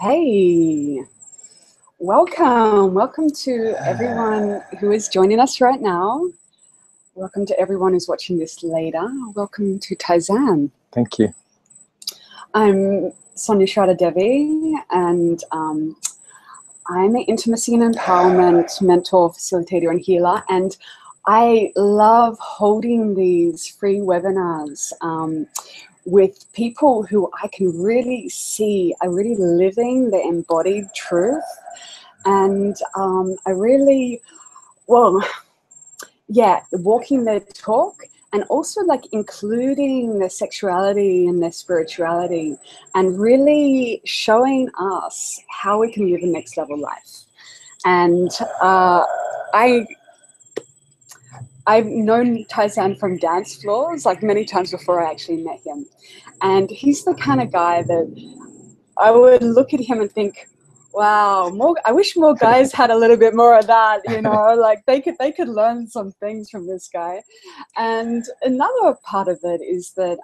Hey, welcome to everyone who is joining us right now. Welcome to everyone who's watching this later. Welcome to TyeZan. Thank you. I'm Sonja Shradha Devi, and I'm an intimacy and empowerment mentor, facilitator, and healer. And I love holding these free webinars with people who I can really see are really living the embodied truth. And I really, walking their talk, and also like including their sexuality and their spirituality, and really showing us how we can live a next level life. And I've known TyeZan from dance floors like many times before I actually met him. And he's the kind of guy that I would look at him and think, wow, I wish more guys had a little bit more of that, you know, like they could learn some things from this guy. And another part of it is that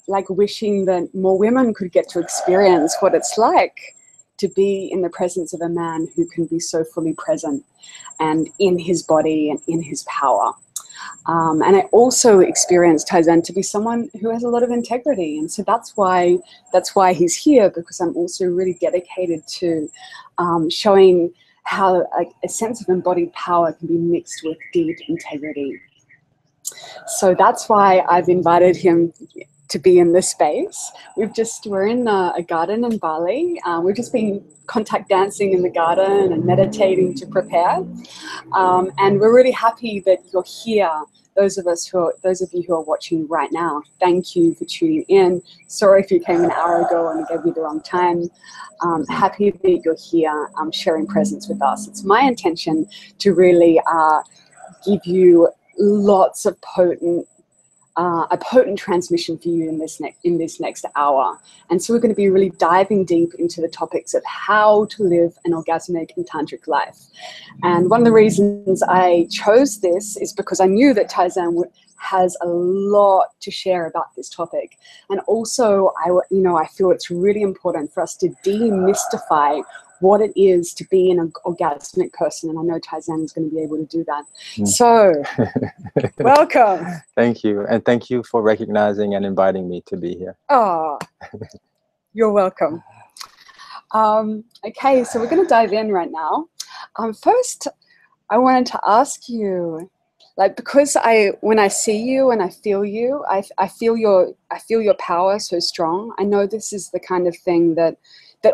like wishing that more women could get to experience what it's like to be in the presence of a man who can be so fully present and in his body and in his power. And I also experienced TyeZan to be someone who has a lot of integrity. And so that's why he's here, because I'm also really dedicated to showing how a sense of embodied power can be mixed with deep integrity. So that's why I've invited him to be in this space. We're in a garden in Bali. We've just been contact dancing in the garden and meditating to prepare. And we're really happy that you're here. Those of you who are watching right now, thank you for tuning in. Sorry if you came an hour ago and I gave you the wrong time. Happy that you're here sharing presence with us. It's my intention to really give you lots of a potent transmission for you in this next hour. And so we're going to be really diving deep into the topics of how to live an orgasmic and tantric life. And one of the reasons I chose this is because I knew that TyeZan has a lot to share about this topic. And also, I feel it's really important for us to demystify what it is to be an orgasmic person. And I know TyeZan is going to be able to do that. So, welcome. Thank you. And thank you for recognizing and inviting me to be here. Oh, you're welcome. Okay, so we're going to dive in right now. First, I wanted to ask you, like, because when I see you and I feel you, I feel your power so strong. I know this is the kind of thing that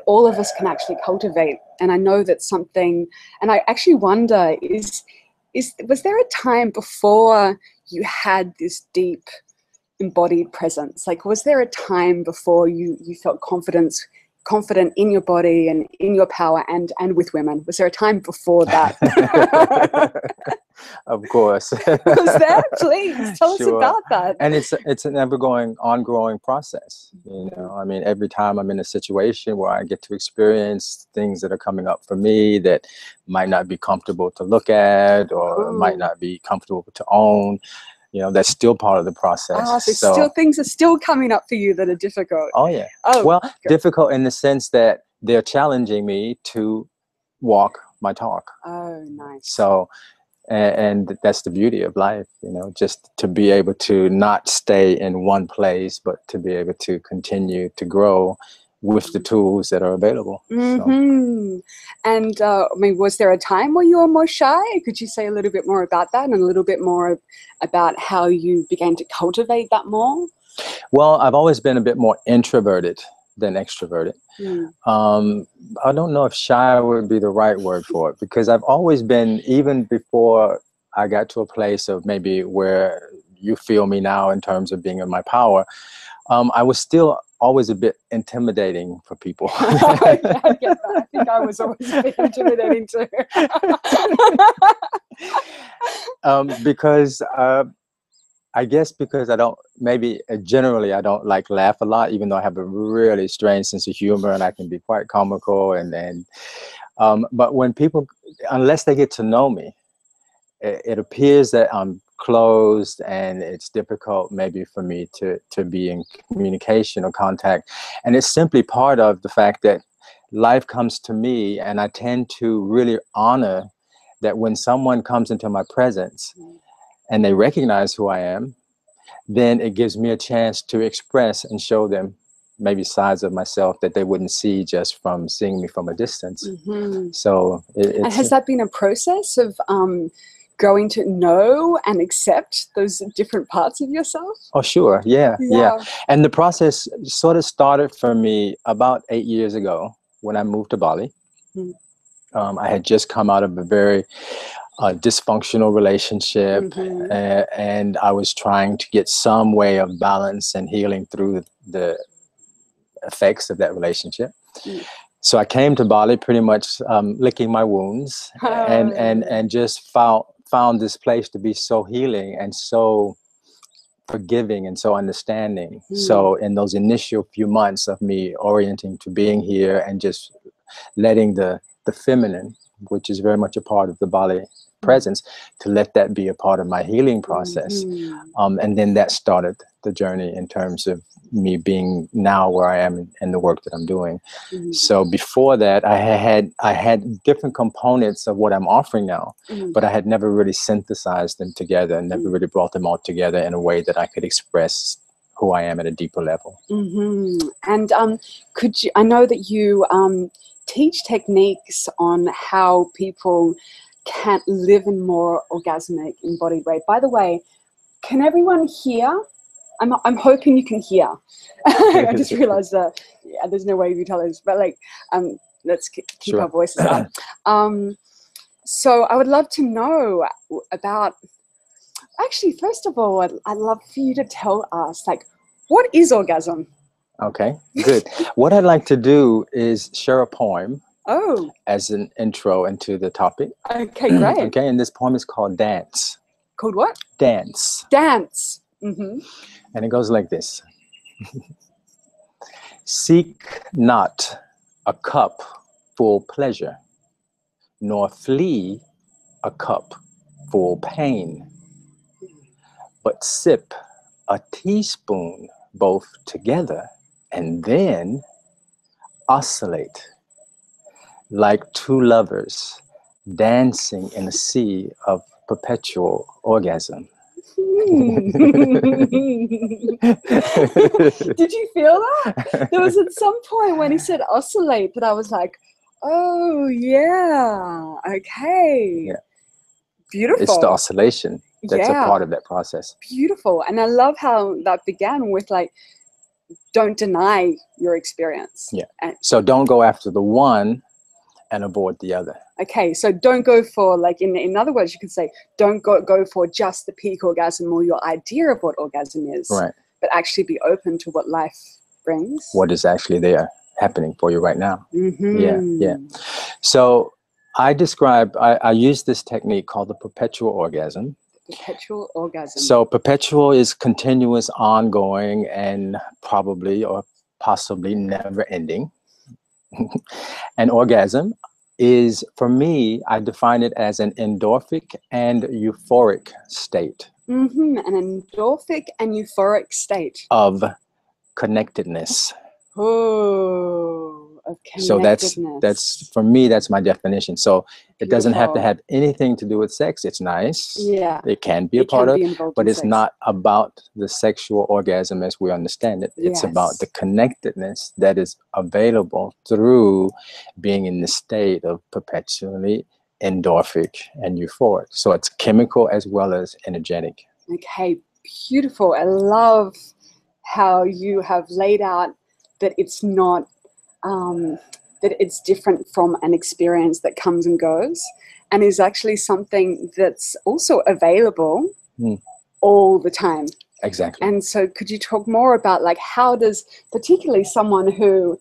all of us can actually cultivate. And I know that something, and I actually wonder, was there a time before you had this deep embodied presence? Like, was there a time before you felt confident in your body and in your power and with women? Was there a time before that? Of course. Was there? Please tell us about that. And it's an ongoing process. You know, I mean, every time I'm in a situation where I get to experience things that are coming up for me that might not be comfortable to look at or might not be comfortable to own, you know, that's still part of the process. So things are still coming up for you that are difficult. Oh, yeah. Oh, well, good. Difficult in the sense that they're challenging me to walk my talk. Oh, nice. So, and that's the beauty of life, you know, just to be able to not stay in one place, but to be able to continue to grow with the tools that are available. Mm-hmm. So. And I mean, was there a time where you were more shy? Could you say a little bit more about that and a little bit more about how you began to cultivate that more? Well, I've always been a bit more introverted than extroverted. I don't know if shy would be the right word for it, because I've always been, even before I got to a place of maybe where you feel me now in terms of being in my power, I was still always a bit intimidating for people. I get that. I think I was always a bit intimidating too. Because I guess because generally I don't like laugh a lot, even though I have a really strange sense of humor and I can be quite comical. But when people, unless they get to know me, it appears that I'm closed, and it's difficult maybe for me to be in communication or contact. And it's simply part of the fact that life comes to me, and I tend to really honor that when someone comes into my presence and they recognize who I am, then it gives me a chance to express and show them maybe sides of myself that they wouldn't see just from seeing me from a distance. So and has that been a process of growing to know and accept those different parts of yourself? Oh, sure. Yeah. And the process sort of started for me about 8 years ago when I moved to Bali. I had just come out of a very dysfunctional relationship, and I was trying to get some way of balance and healing through the effects of that relationship. So I came to Bali pretty much licking my wounds, and just found this place to be so healing and so forgiving and so understanding. So in those initial few months of me orienting to being here and just letting the feminine, which is very much a part of the Bali presence, to let that be a part of my healing process. And then that started the journey in terms of me being now where I am in the work that I'm doing. So before that, I had different components of what I'm offering now, but I had never really synthesized them together and never really brought them all together in a way that I could express who I am at a deeper level. And could you, I know that you teach techniques on how people can live in more orgasmic embodied way. By the way, can everyone hear? I'm hoping you can hear. I just realized that there's no way you tell us, but like let's keep our voices up. So I would love to know about, actually, first of all, I'd love for you to tell us, like, what is orgasm? Okay, good. What I'd like to do is share a poem as an intro into the topic. Okay, great. Okay, and this poem is called Dance. Called what? Dance. Dance. And it goes like this. Seek not a cup full pleasure, nor flee a cup full pain, but sip a teaspoon both together and then oscillate like two lovers dancing in a sea of perpetual orgasm. Did you feel that? There was at some point when he said oscillate that I was like, oh yeah, okay. Beautiful. It's the oscillation that's a part of that process. Beautiful. And I love how that began with like, don't deny your experience. So don't go after the one and avoid the other. Okay, so don't go for, like, in other words, you could say, don't go for just the peak orgasm or your idea of what orgasm is, but actually be open to what life brings. What is actually there happening for you right now. So I use this technique called the perpetual orgasm. Perpetual orgasm. So perpetual is continuous, ongoing, and probably or possibly never ending. An orgasm is, for me, I define it as an endorphic and euphoric state. An endorphic and euphoric state. Of connectedness. Of so that's for me, that's my definition. So it doesn't have to have anything to do with sex. It's nice. It can be a part of it, but it's not about the sexual orgasm as we understand it. It's about the connectedness that is available through being in the state of perpetually endorphic and euphoric. So it's chemical as well as energetic. Okay, beautiful. I love how you have laid out that it's not that it's different from an experience that comes and goes, and is actually something that's also available all the time. Exactly. And so could you talk more about, like, how does particularly someone who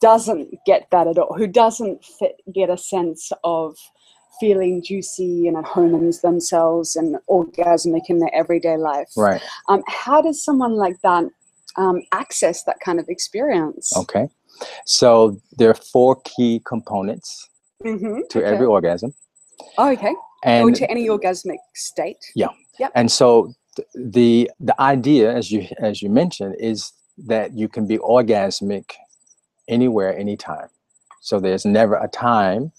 doesn't get that at all, who doesn't get a sense of feeling juicy and at home in themselves and orgasmic in their everyday life, how does someone like that access that kind of experience? Okay, so there are 4 key components to every orgasm. Or And to any orgasmic state. yeah. Yep. And so the idea, as you mentioned, is that you can be orgasmic anywhere, anytime. So there's never a time,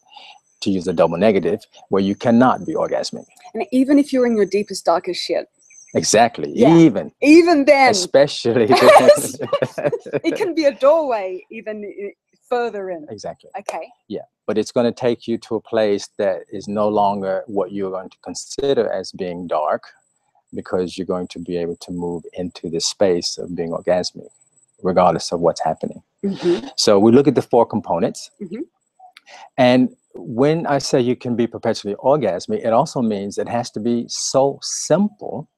to use a double negative, where you cannot be orgasmic. And even if you're in your deepest, darkest shit. Exactly. Yeah. Even then. Especially. It can be a doorway even further in. Exactly. Okay. Yeah. But it's going to take you to a place that is no longer what you're going to consider as being dark, because you're going to be able to move into this space of being orgasmic, regardless of what's happening. Mm-hmm. So we look at the 4 components. Mm-hmm. And when I say you can be perpetually orgasmic, it also means it has to be so simple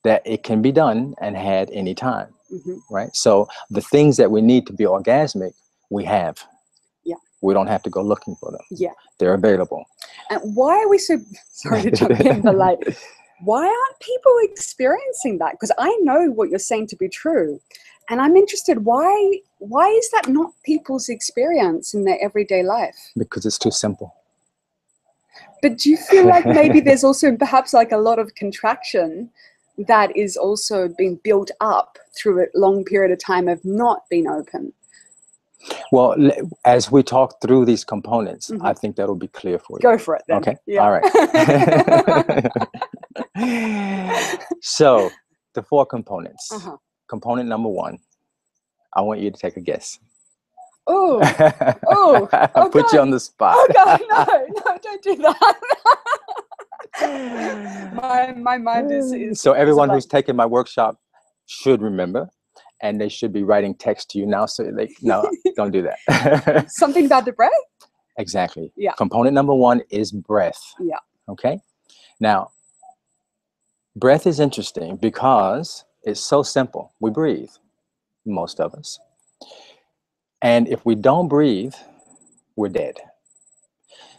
that it can be done and had anytime. Mm-hmm. Right? So the things that we need to be orgasmic, we have. Yeah. We don't have to go looking for them. Yeah. They're available. And why are we so, sorry to jump in, but like, why aren't people experiencing that? Because I know what you're saying to be true. And I'm interested, why is that not people's experience in their everyday life? Because it's too simple. But do you feel like maybe there's also perhaps like a lot of contraction that is also being built up through a long period of time of not being open? Well, as we talk through these components, Mm-hmm. I think that'll be clear for you. Go for it then. Okay. Yeah. All right. So the 4 components. Uh-huh. Component number 1. I want you to take a guess. Oh, oh, Put God. you on the spot. Oh God, no, don't do that. my mind is so everyone who's taken my workshop should remember, and they should be writing text to you now. So no, don't do that. Something about the breath? Exactly. Yeah. Component number 1 is breath. Yeah. Okay. Now, breath is interesting because it's so simple. We breathe, most of us. And if we don't breathe, we're dead.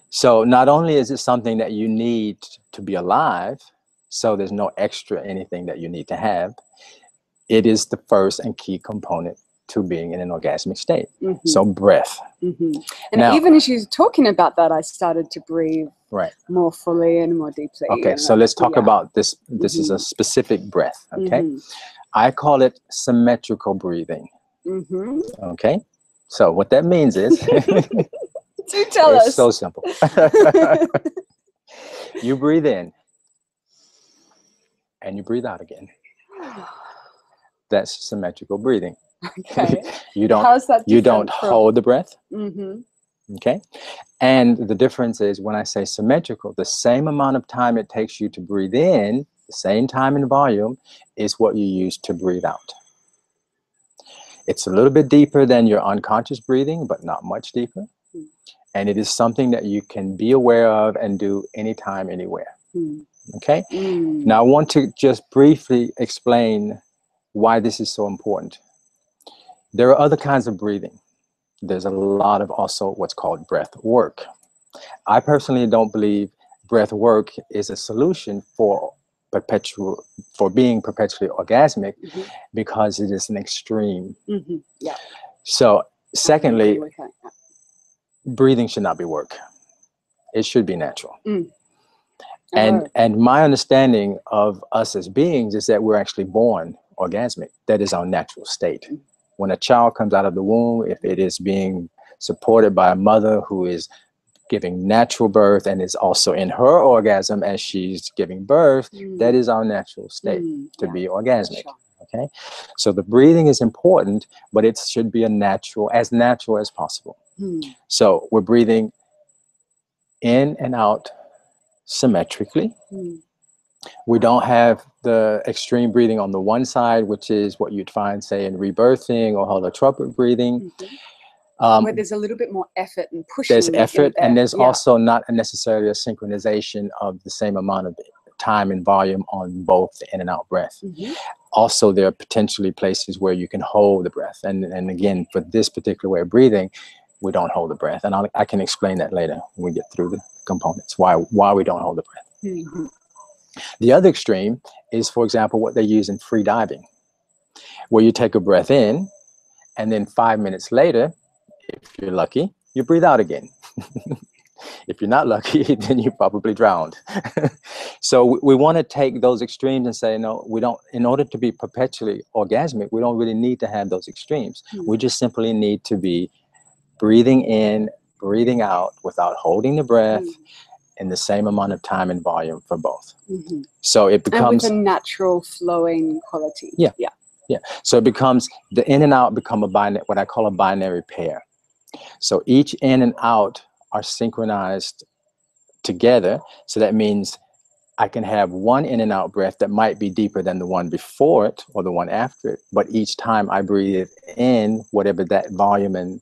So not only is it something that you need to be alive, so there's no extra anything that you need to have, it is the first and key component to being in an orgasmic state. Mm-hmm. So breath. Mm-hmm. And now, even as you're talking about that, I started to breathe more fully and more deeply. Okay, so let's talk about this. This Mm-hmm. is a specific breath, okay? Mm-hmm. I call it symmetrical breathing. Mm-hmm. Okay, so what that means is, do tell us. It's so simple. You breathe in and you breathe out again. That's symmetrical breathing. Okay. You don't. How's that You don't different from- hold the breath. Mm-hmm. Okay, and the difference is when I say symmetrical, the same amount of time it takes you to breathe in, the same time and volume, is what you use to breathe out. It's a little bit deeper than your unconscious breathing, but not much deeper. Mm. And it is something that you can be aware of and do anytime, anywhere. Mm. Okay? Mm. Now, I want to just briefly explain why this is so important. There are other kinds of breathing. There's a lot of also what's called breath work. I personally don't believe breath work is a solution for being perpetually orgasmic, Mm-hmm. because it is an extreme. Mm-hmm. Yeah. So, secondly, Okay. breathing should not be work. It should be natural. Mm. And my understanding of us as beings is that we're actually born orgasmic. That is our natural state. When a child comes out of the womb, if it is being supported by a mother who is giving natural birth and is also in her orgasm as she's giving birth, that is our natural state to be orgasmic. Sure. Okay, so the breathing is important, but it should be as natural as possible. So we're breathing in and out symmetrically. We don't have the extreme breathing on the one side, which is what you'd find, say, in rebirthing or holotropic breathing. Where there's a little bit more effort and pushing. There's effort, and there's also not necessarily a synchronization of the same amount of time and volume on both the in and out breath. Also, there are potentially places where you can hold the breath. And again, for this particular way of breathing, we don't hold the breath. And I can explain that later when we get through the components, why we don't hold the breath. The other extreme is, for example, what they use in free diving, where you take a breath in, and then 5 minutes later, if you're lucky, you breathe out again. If you're not lucky, then you probably drowned. So we want to take those extremes and say, no, we don't, in order to be perpetually orgasmic, we don't really need to have those extremes. We just simply need to be breathing in, breathing out without holding the breath in the same amount of time and volume for both. So it becomes... And with a natural flowing quality. Yeah. So it becomes, the in and out become a binary, what I call a binary pair. So each in and out are synchronized together. So that means I can have one in and out breath that might be deeper than the one before it or the one after it. But each time I breathe in, whatever that volume and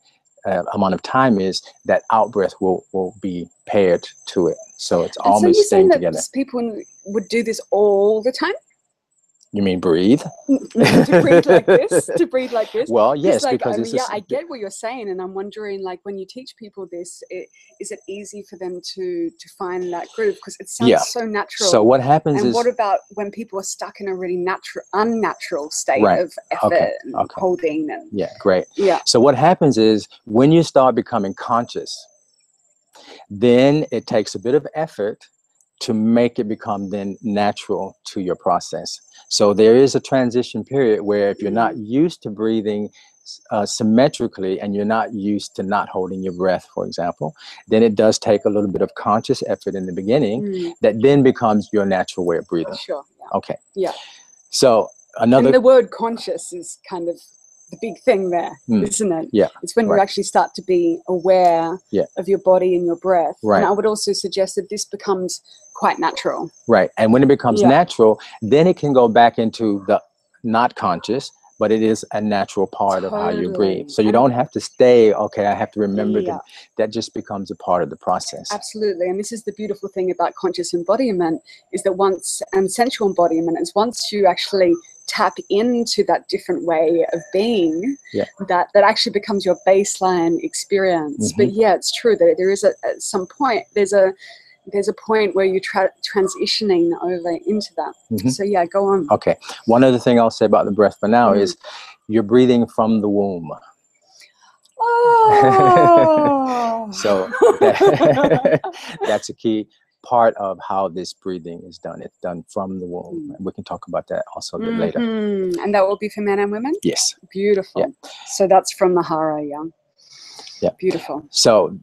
amount of time is, that out breath will be paired to it. So it's always staying together. So you're saying that people would do this all the time? You mean breathe? To breathe like this? To breathe like this? Well, yes, like, because I mean, I get what you're saying, and I'm wondering, like, when you teach people this, is it easy for them to find that groove? Because it sounds so natural. So what happens is... what about when people are stuck in a really unnatural state of effort and holding? And, great. Yeah. So what happens is when you start becoming conscious, then it takes a bit of effort to make it become then natural to your process. So there is a transition period where if you're not used to breathing symmetrically and you're not used to not holding your breath, for example, then it does take a little bit of conscious effort in the beginning that then becomes your natural way of breathing. Sure. Yeah. Okay. Yeah. So another... And the word conscious is kind of the big thing there, isn't it? Yeah. It's when you actually start to be aware of your body and your breath. Right. And I would also suggest that this becomes quite natural. Right. And when it becomes natural, then it can go back into the not conscious, but it is a natural part of how you breathe. So you don't have to stay, okay, I have to remember that. That just becomes a part of the process. Absolutely. And this is the beautiful thing about conscious embodiment, is that and sensual embodiment is once you actually tap into that different way of being, that actually becomes your baseline experience. But yeah, it's true that there is at some point, there's a point where you're transitioning over into that. So yeah, go on. Okay. One other thing I'll say about the breath for now is you're breathing from the womb. Oh. So that's a key part of how this breathing is done. It's done from the womb. We can talk about that also a bit later. And that will be for men and women? Yes. Beautiful. Yeah. So that's from the Hara, yeah. Beautiful. So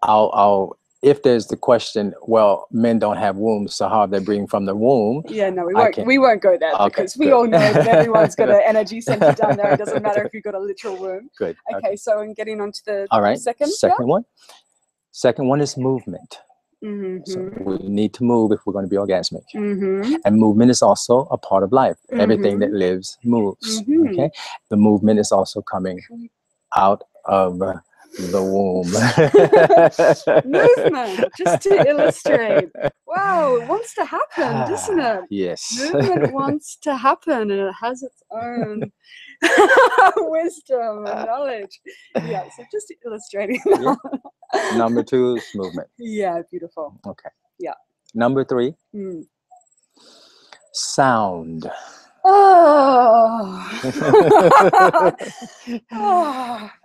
I'll if there's the question, well, men don't have wombs, so how are they breathing from the womb? Yeah, no, we won't go there because we all know that everyone's got an energy center down there. It doesn't matter if you've got a literal womb. Good. Okay, so I'm getting on to the second one. Second one is movement. So we need to move if we're going to be orgasmic. And movement is also a part of life. Everything that lives moves. Okay, the movement is also coming out of the womb. Movement, just to illustrate. Wow, it wants to happen, doesn't it? Yes. Movement wants to happen, and it has its own wisdom and knowledge. Yeah, so just illustrating that. Number 2 is movement. Yeah, beautiful. Okay. Yeah. Number 3, sound.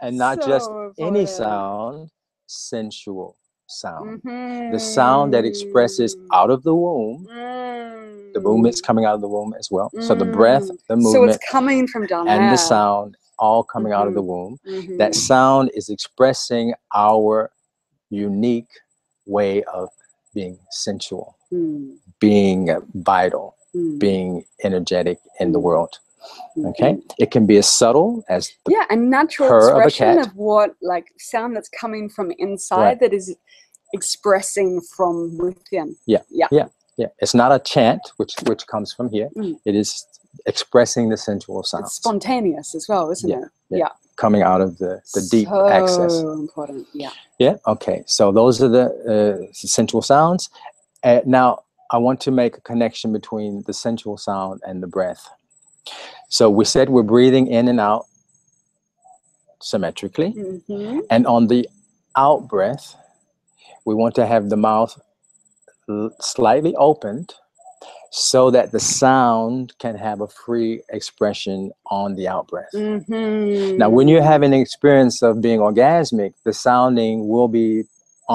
And not just any sound, sensual sound. The sound that expresses out of the womb. The movement's coming out of the womb as well. So the breath, the movement, so it's coming from down there, and the sound all coming out of the womb. That sound is expressing our unique way of being sensual, being vital, being energetic in the world. Okay, it can be as subtle as a natural expression of what, like, sound that's coming from inside that is expressing from within. It's not a chant, which comes from here. It is expressing the sensual sound. It's spontaneous as well, isn't it? Yeah. Coming out of the deep access. So important. Yeah. Okay. So those are the sensual sounds. Now I want to make a connection between the sensual sound and the breath. So we said we're breathing in and out symmetrically. And on the out breath, we want to have the mouth slightly opened so that the sound can have a free expression on the out breath. Now, when you're having an experience of being orgasmic, the sounding will be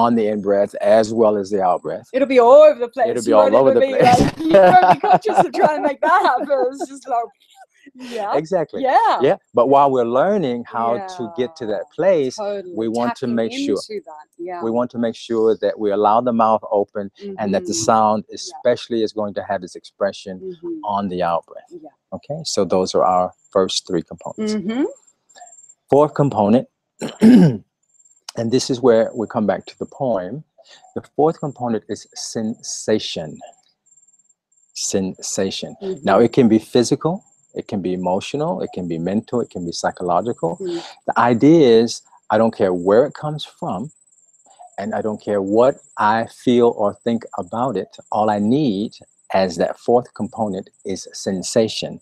on the in-breath as well as the out-breath. It'll be all over the place. It'll be all over the place. Like, you won't be conscious of trying to make that happen. It's just like, yeah. Exactly. Yeah. Yeah. But while we're learning how to get to that place, totally. we want to make sure. Yeah. We want to make sure that we allow the mouth open and that the sound especially is going to have its expression on the out-breath. Yeah. Okay. So those are our first three components. Fourth component, and this is where we come back to the poem. The fourth component is sensation. Sensation. Now, it can be physical, it can be emotional, it can be mental, it can be psychological. The idea is, I don't care where it comes from, and I don't care what I feel or think about it. All I need as that fourth component is sensation.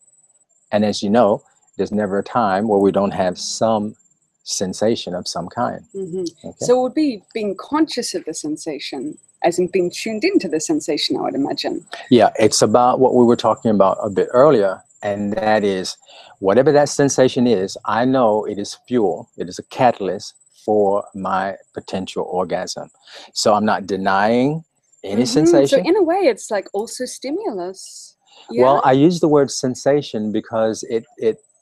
And as you know, there's never a time where we don't have some sensation of some kind. Okay? So it would be being conscious of the sensation, as in being tuned into the sensation, I would imagine. Yeah, it's about what we were talking about a bit earlier, and that is whatever that sensation is, I know it is fuel, it is a catalyst for my potential orgasm. So I'm not denying any sensation. So in a way, it's like also stimulus. Yeah? Well, I use the word sensation because it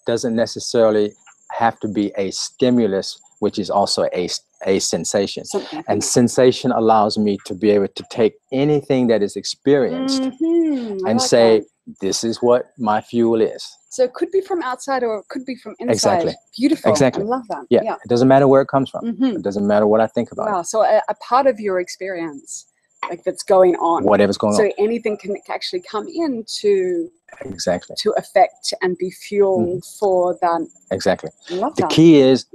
doesn't necessarily have to be a stimulus, which is also a sensation. And sensation allows me to be able to take anything that is experienced and say, this is what my fuel is. So it could be from outside or it could be from inside. Exactly. Beautiful. Exactly. I love that. Yeah. It doesn't matter where it comes from. It doesn't matter what I think about. Wow. So a part of your experience, like that's going on. Whatever's going on. So anything can actually come in to affect and be fuel for that. Exactly. Love the that. key is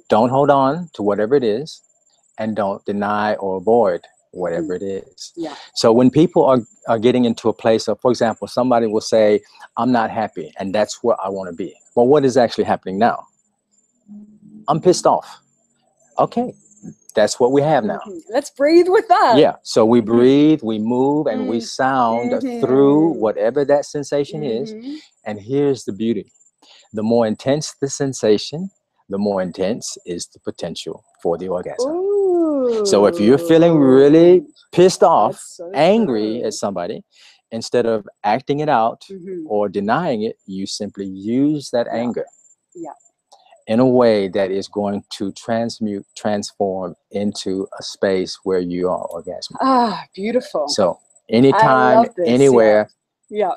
don't hold on to whatever it is and don't deny or avoid whatever it is. Yeah. So when people are getting into a place of, for example, somebody will say, I'm not happy and that's where I want to be. Well, what is actually happening now? I'm pissed off. Okay. That's what we have now. Let's breathe with that. Yeah. So we breathe, we move, and we sound through whatever that sensation is. And here's the beauty. The more intense the sensation, the more intense is the potential for the orgasm. Ooh. So if you're feeling really pissed off, angry at somebody, instead of acting it out or denying it, you simply use that anger in a way that is going to transform into a space where you are orgasmic. Ah, beautiful. So anytime, anywhere,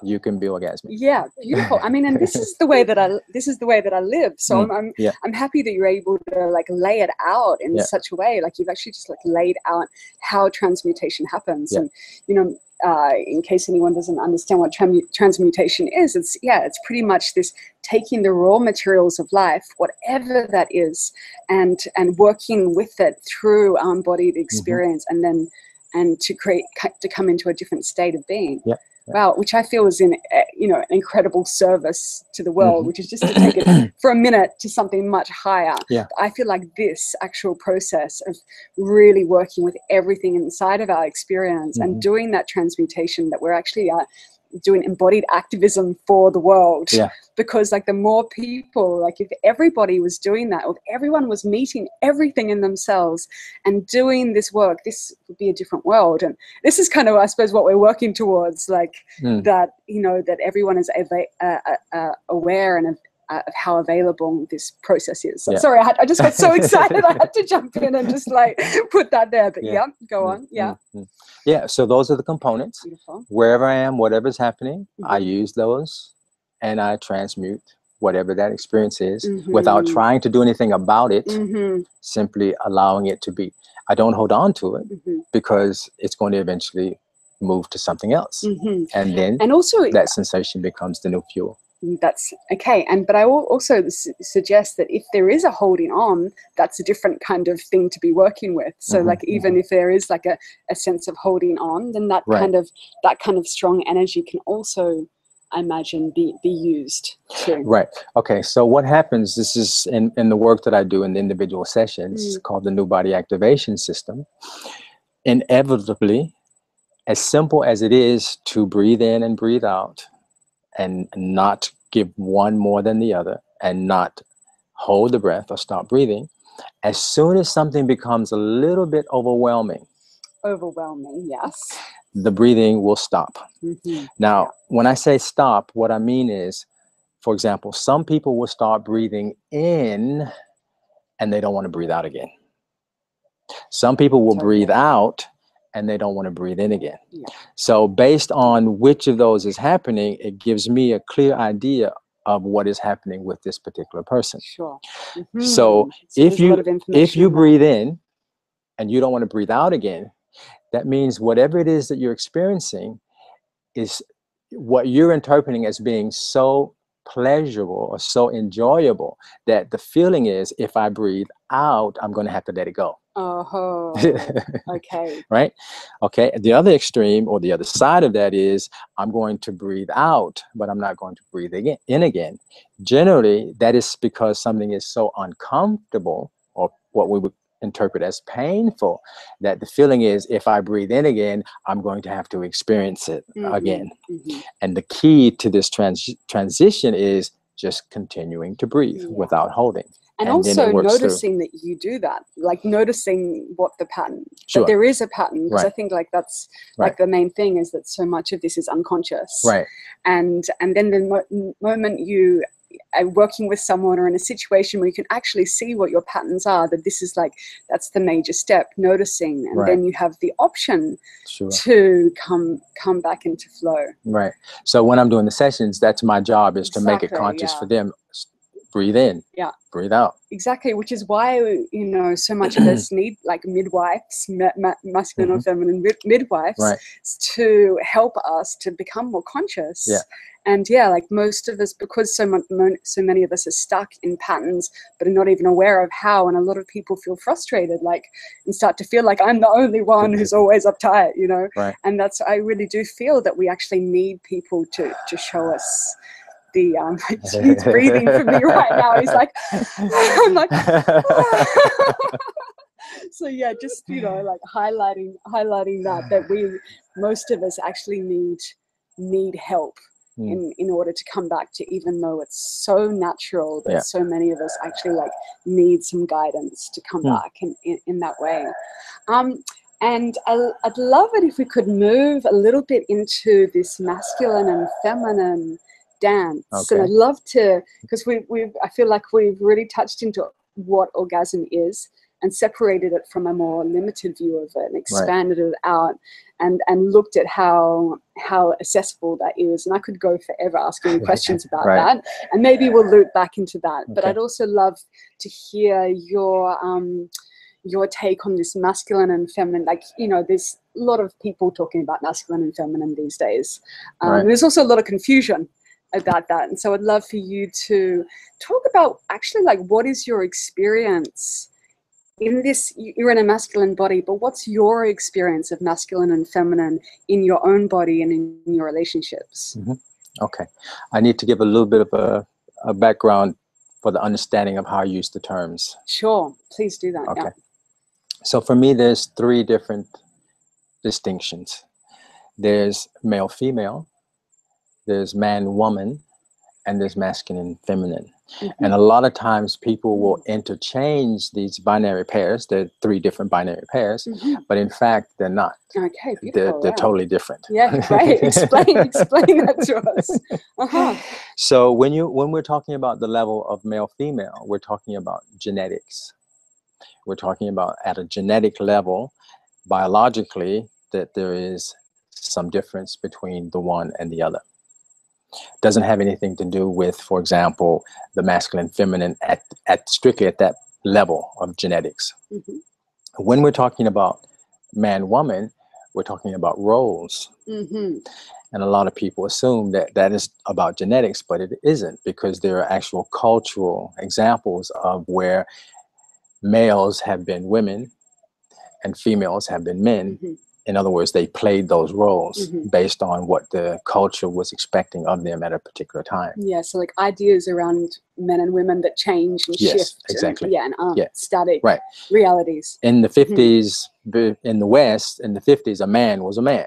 you can be orgasmic. Yeah, beautiful. I mean, and this is the way that I live. So I'm happy that you're able to like lay it out in such a way. Like you've actually just like laid out how transmutation happens. And you know, in case anyone doesn't understand what transmutation is, it's pretty much this taking the raw materials of life, whatever that is, and working with it through our embodied experience, and to come into a different state of being. Wow, which I feel is an incredible service to the world, which is just to take it for a minute to something much higher. I feel like this actual process of really working with everything inside of our experience and doing that transmutation, that we're actually doing embodied activism for the world. Because like the more people, like if everybody was doing that, or if everyone was meeting everything in themselves and doing this work, this would be a different world. And this is kind of, I suppose, what we're working towards, like that, you know, that everyone is aware and of how available this process is. So, sorry, I just got so excited. I had to jump in and just like put that there. But go on. Yeah, so those are the components. Beautiful. Wherever I am, whatever's happening, I use those and I transmute whatever that experience is without trying to do anything about it, simply allowing it to be. I don't hold on to it because it's going to eventually move to something else. And then also that sensation becomes the new fuel. That's okay. But I will also suggest that if there is a holding on, that's a different kind of thing to be working with. So like even if there is like a sense of holding on, then that kind of strong energy can also, I imagine, be used too. Right. Okay. So what happens, this is in the work that I do in the individual sessions called the New Body Activation System. Inevitably, as simple as it is to breathe in and breathe out, and not give one more than the other, and not hold the breath or stop breathing, As soon as something becomes a little bit overwhelming, yes, the breathing will stop. Now, Yeah. when I say stop, what I mean is, for example, some people will start breathing in and they don't want to breathe out again. Some people will breathe out and they don't want to breathe in again. Yeah. So based on which of those is happening, it gives me a clear idea of what is happening with this particular person. Sure. So if you breathe in and you don't want to breathe out again, that means whatever it is that you're experiencing is what you're interpreting as being so pleasurable or so enjoyable that the feeling is, if I breathe out, I'm going to have to let it go. Oh, okay. Right? Okay. The other extreme, or the other side of that, is I'm going to breathe out, but I'm not going to breathe in again. Generally, that is because something is so uncomfortable, or what we would interpret as painful, that the feeling is, if I breathe in again, I'm going to have to experience it again. And the key to this transition is just continuing to breathe without holding. And also noticing that you do that, like noticing what the pattern, that there is a pattern, because I think like that's like the main thing, is that so much of this is unconscious. Right. And then the moment you are working with someone or in a situation where you can actually see what your patterns are, that this is like, that's the major step, noticing, and then you have the option to come back into flow. Right. So when I'm doing the sessions, that's my job, is to make it conscious for them. Breathe in, breathe out. Exactly, which is why, you know, so much of us need like midwives, masculine or feminine midwives, to help us to become more conscious. And like most of us, because so many of us are stuck in patterns but are not even aware of how, and a lot of people feel frustrated, like, and start to feel like I'm the only one who's always uptight, you know. And that's, I really do feel that we actually need people to show us the he's breathing for me right now. He's like, I'm like, so yeah, just, you know, like highlighting that most of us actually need help in order to come back to, even though it's so natural that so many of us actually like need some guidance to come back in that way. And I'd love it if we could move a little bit into this masculine and feminine dance. And I'd love to, because I feel like we've really touched into what orgasm is and separated it from a more limited view of it and expanded it out and looked at how accessible that is. And I could go forever asking you questions about that, and maybe we'll loop back into that. But I'd also love to hear your take on this masculine and feminine. Like, you know, there's a lot of people talking about masculine and feminine these days. There's also a lot of confusion about that, and so I'd love for you to talk about actually like, what is your experience in this? You're in a masculine body, but what's your experience of masculine and feminine in your own body and in your relationships? Okay, I need to give a little bit of a background for the understanding of how I use the terms. Sure, please do that. Okay, so for me, there's 3 different distinctions. There's male female, there's man woman, and there's masculine feminine. And a lot of times people will interchange these binary pairs. They're 3 different binary pairs, but in fact they're not. Okay, beautiful. They're totally different. Yeah, great. Explain that to us. So when we're talking about the level of male female, we're talking about genetics. We're talking about, at a genetic level, biologically, that there is some difference between the one and the other. Doesn't have anything to do with, for example, the masculine feminine at strictly at that level of genetics. When we're talking about man woman, we're talking about roles. And a lot of people assume that that is about genetics, but it isn't, because there are actual cultural examples of where males have been women and females have been men. In other words, they played those roles based on what the culture was expecting of them at a particular time. Yeah, so like ideas around men and women that change and shift. Exactly. And aren't static realities. In the 50s, in the West, in the 50s, a man was a man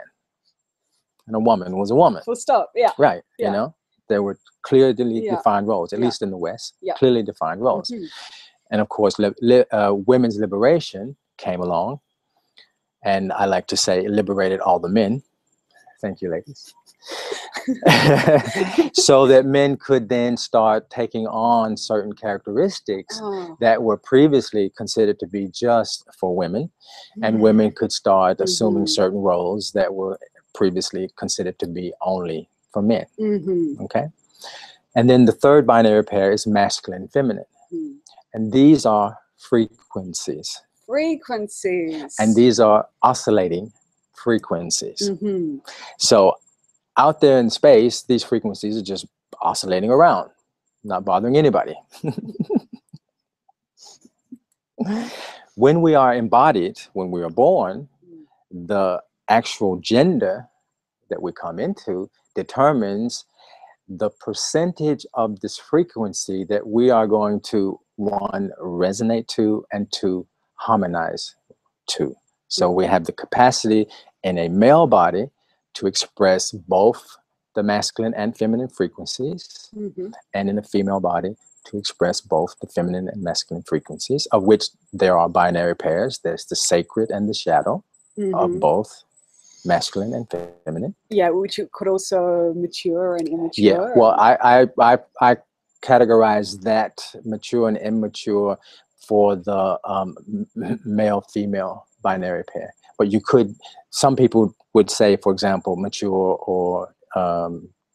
and a woman was a woman. Full stop. Right. You know, there were clearly defined roles, at least in the West, clearly defined roles. And of course, women's liberation came along. And I like to say it liberated all the men. Thank you, ladies. So that men could then start taking on certain characteristics that were previously considered to be just for women, and women could start assuming certain roles that were previously considered to be only for men. Okay, and then the third binary pair is masculine and feminine, and these are frequencies. And these are oscillating frequencies. So out there in space, these frequencies are just oscillating around, not bothering anybody. When we are embodied, when we are born, the actual gender that we come into determines the percentage of this frequency that we are going to, one, resonate to, and two, harmonize to. So we have the capacity in a male body to express both the masculine and feminine frequencies, and in a female body to express both the feminine and masculine frequencies, of which there are binary pairs. There's the sacred and the shadow of both masculine and feminine. Yeah, which could also mature and immature. Yeah, well, I categorize that mature and immature for the male-female binary pair. But you could, some people would say, for example, mature or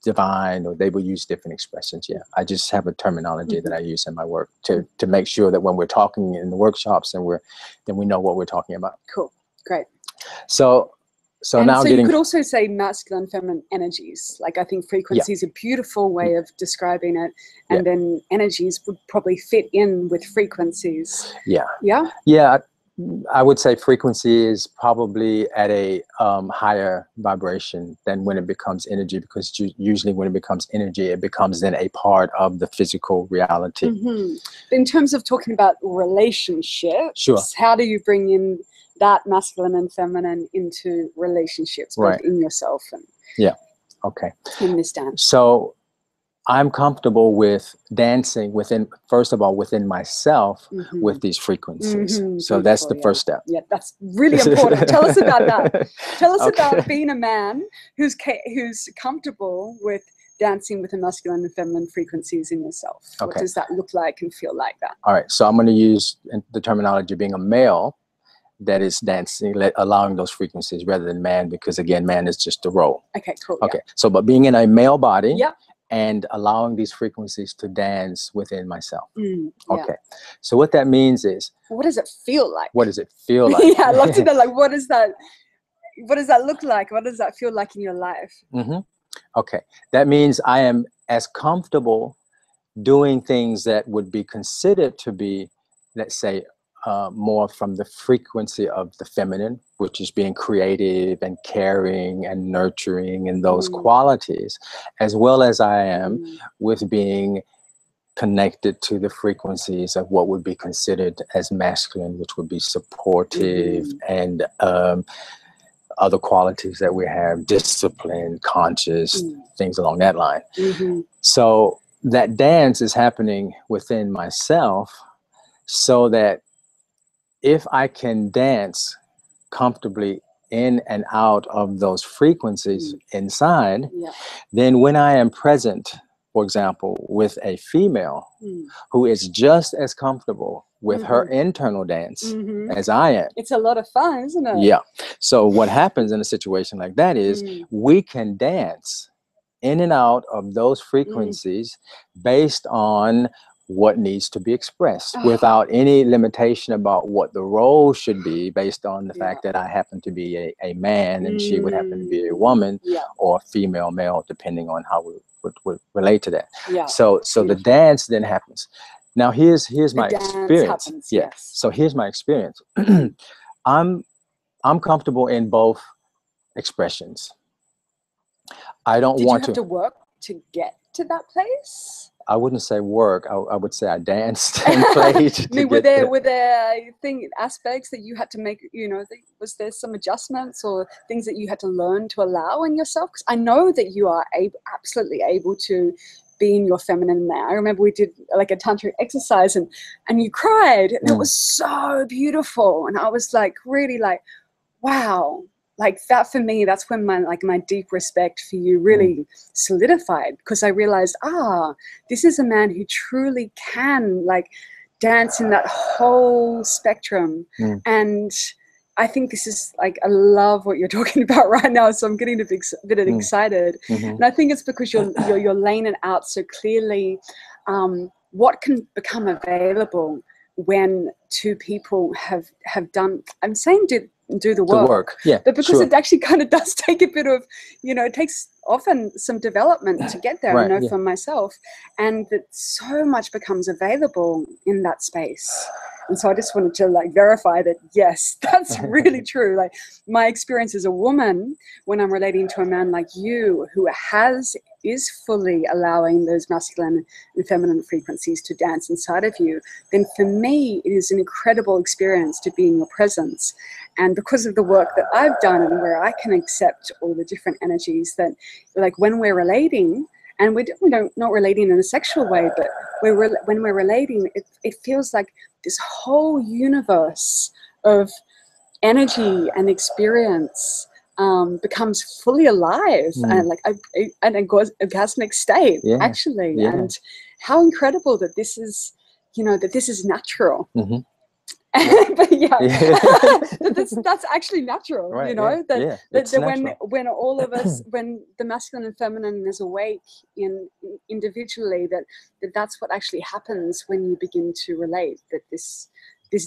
divine, or they will use different expressions. Yeah, I just have a terminology that I use in my work to make sure that when we're talking in the workshops, and then we know what we're talking about. Cool, great. So now you could also say masculine and feminine energies. Like, I think frequency is a beautiful way of describing it, and then energies would probably fit in with frequencies. Yeah, I would say frequency is probably at a higher vibration than when it becomes energy, because usually when it becomes energy, it becomes then a part of the physical reality. In terms of talking about relationships, how do you bring in that masculine and feminine into relationships, both in yourself and in this dance? So I'm comfortable with dancing first of all, within myself with these frequencies. So that's the first step. Yeah, that's really important. Tell us about that. Tell us about being a man who's comfortable with dancing with the masculine and feminine frequencies in yourself. What does that look like and feel like that? All right. So I'm going to use the terminology being a male that is dancing, allowing those frequencies, rather than man, because again, man is just a role. Okay, cool. Okay. So, but being in a male body and allowing these frequencies to dance within myself. Okay. So what that means is, what does it feel like? What does it feel like? Yeah, I'd love to know, like, what does that look like? What does that feel like in your life? Okay. That means I am as comfortable doing things that would be considered to be, let's say, more from the frequency of the feminine, which is being creative and caring and nurturing and those qualities, as well as I am with being connected to the frequencies of what would be considered as masculine, which would be supportive and other qualities that we have, discipline, conscious, things along that line. So that dance is happening within myself, so that if I can dance comfortably in and out of those frequencies inside, then when I am present, for example, with a female who is just as comfortable with her internal dance as I am. It's a lot of fun, isn't it? Yeah. So what happens in a situation like that is we can dance in and out of those frequencies based on what needs to be expressed, without any limitation about what the role should be, based on the fact that I happen to be a man and she would happen to be a woman, or female, male, depending on how we would relate to that. So the dance then happens. Now here's my experience. So here's my experience. I'm comfortable in both expressions. I don't want to. Did you have to work to get to that place? I wouldn't say work. I would say I danced and played. Were there aspects that you had to make? Was there some adjustments or things that you had to learn to allow in yourself? Because I know that you are absolutely able to be in your feminine there. I remember we did like a tantric exercise and you cried, and it was so beautiful. And I was like, really like, wow, like that for me, that's when my deep respect for you really solidified, because I realized, this is a man who truly can like dance in that whole spectrum. And I think this is like, I love what you're talking about right now. So I'm getting a bit excited. And I think it's because you're laying it out so clearly, what can become available when two people have done, I'm saying do the work. Yeah, but because it actually kind of does take a bit of, it takes often some development to get there. I know for myself, and that so much becomes available in that space. And so I just wanted to like verify that, yes, that's really true. Like my experience as a woman, when I'm relating to a man like you, who is fully allowing those masculine and feminine frequencies to dance inside of you, then for me, it is an incredible experience to be in your presence. And because of the work that I've done, and where I can accept all the different energies that, like when we're relating, and we don't not relating in a sexual way, but when we're relating, it feels like this whole universe of energy and experience becomes fully alive and like an orgasmic state, actually. And how incredible that this is, that this is natural. But that's actually natural, right, that when all of us, when the masculine and feminine is awake individually, that's what actually happens when you begin to relate, that this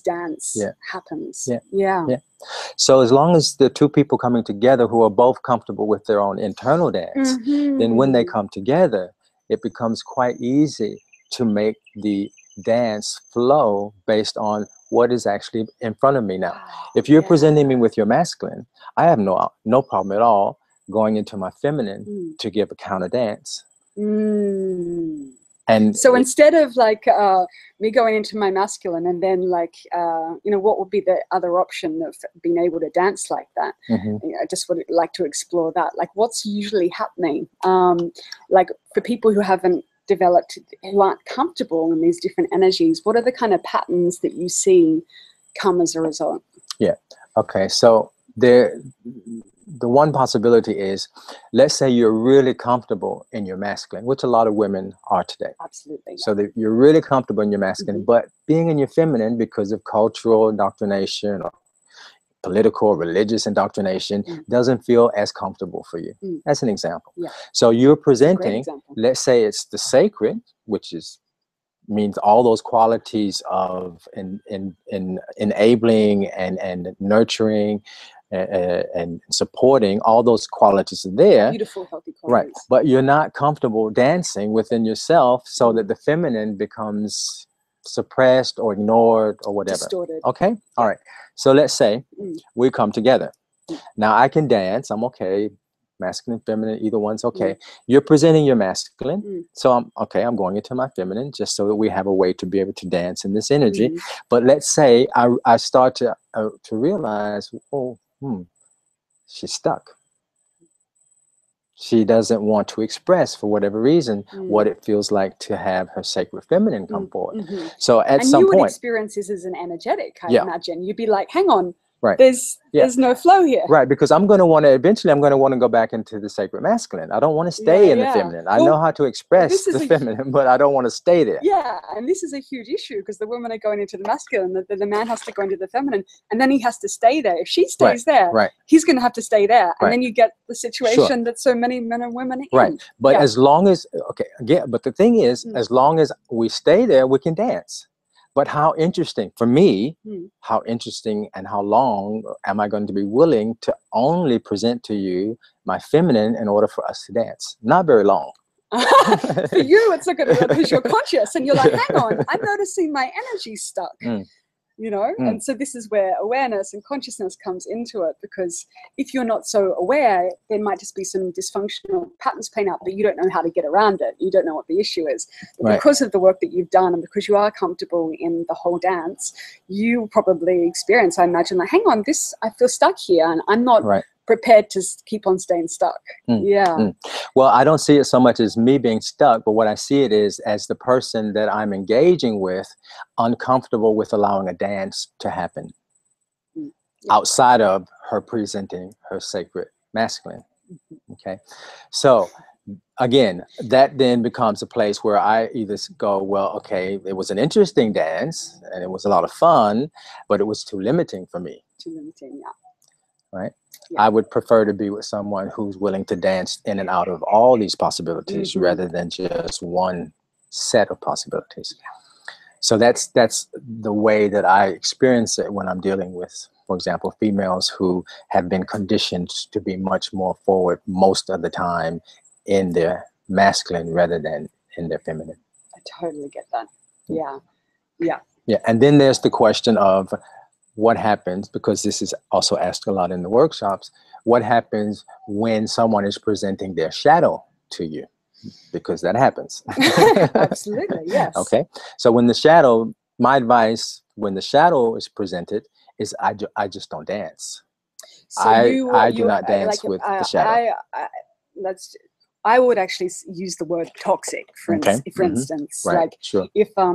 dance happens. So as long as the two people coming together who are both comfortable with their own internal dance, then when they come together, it becomes quite easy to make the dance flow based on what is actually in front of me now. If you're presenting me with your masculine, I have no problem at all going into my feminine to give a counter dance. And so instead of like me going into my masculine and then like, what would be the other option of being able to dance like that? I just would like to explore that. Like what's usually happening, like for people who haven't developed, who aren't comfortable in these different energies, what are the kind of patterns that you see come as a result? Okay, so the one possibility is, let's say you're really comfortable in your masculine, which a lot of women are today. Absolutely. So that you're really comfortable in your masculine, but being in your feminine because of cultural indoctrination or political or religious indoctrination doesn't feel as comfortable for you. That's an example. So you're presenting, let's say it's the sacred, which means all those qualities of enabling and nurturing and supporting, all those qualities are there. Beautiful, healthy qualities. Right. But you're not comfortable dancing within yourself, so that the feminine becomes suppressed or ignored or whatever. Distorted. Okay. All right. So let's say we come together. Now I can dance. I'm okay. Masculine, feminine, either one's okay. You're presenting your masculine. So I'm going into my feminine just so that we have a way to be able to dance in this energy. But let's say I start to realize, she's stuck. She doesn't want to express, for whatever reason, what it feels like to have her sacred feminine come forward. So at some point, you would experience this as an energetic, I imagine. You'd be like, hang on, right? There's no flow here. Right, because I'm going to want to, eventually I'm going to want to go back into the sacred masculine. I don't want to stay in the feminine. I know how to express the feminine, but I don't want to stay there. Yeah, and this is a huge issue because the women are going into the masculine, the man has to go into the feminine, and then he has to stay there. If she stays there, he's going to have to stay there. And then you get the situation that so many men and women are in. But as long as, but the thing is, as long as we stay there, we can dance. But how interesting, for me, how interesting and how long am I going to be willing to only present to you my feminine in order for us to dance? Not very long. For you, it's like because you're conscious and you're like, hang on, I'm noticing my energy stuck. And so this is where awareness and consciousness comes into it, because if you're not so aware, there might just be some dysfunctional patterns playing out, but you don't know how to get around it. You don't know what the issue is. But because of the work that you've done and because you are comfortable in the whole dance, you probably experience, I imagine, like, hang on, I feel stuck here and I'm not prepared to keep on staying stuck. Yeah. Well, I don't see it so much as me being stuck, but what I see it is as the person that I'm engaging with, uncomfortable with allowing a dance to happen outside of her presenting her sacred masculine. Okay. So again, that then becomes a place where I either go, well, okay, it was an interesting dance and it was a lot of fun, but it was too limiting for me. Too limiting, yeah. Right? Yeah. I would prefer to be with someone who's willing to dance in and out of all these possibilities rather than just one set of possibilities. Yeah. So that's the way that I experience it when I'm dealing with, for example, females who have been conditioned to be much more forward most of the time in their masculine rather than in their feminine. I totally get that. Yeah. Yeah. Yeah. And then there's the question of what happens, because this is also asked a lot in the workshops, what happens when someone is presenting their shadow to you? Because that happens. Absolutely, yes. Okay. So when the shadow, my advice when the shadow is presented is I just don't dance. So I do not dance with the shadow. I would actually use the word toxic, for instance. Right. Like sure. if I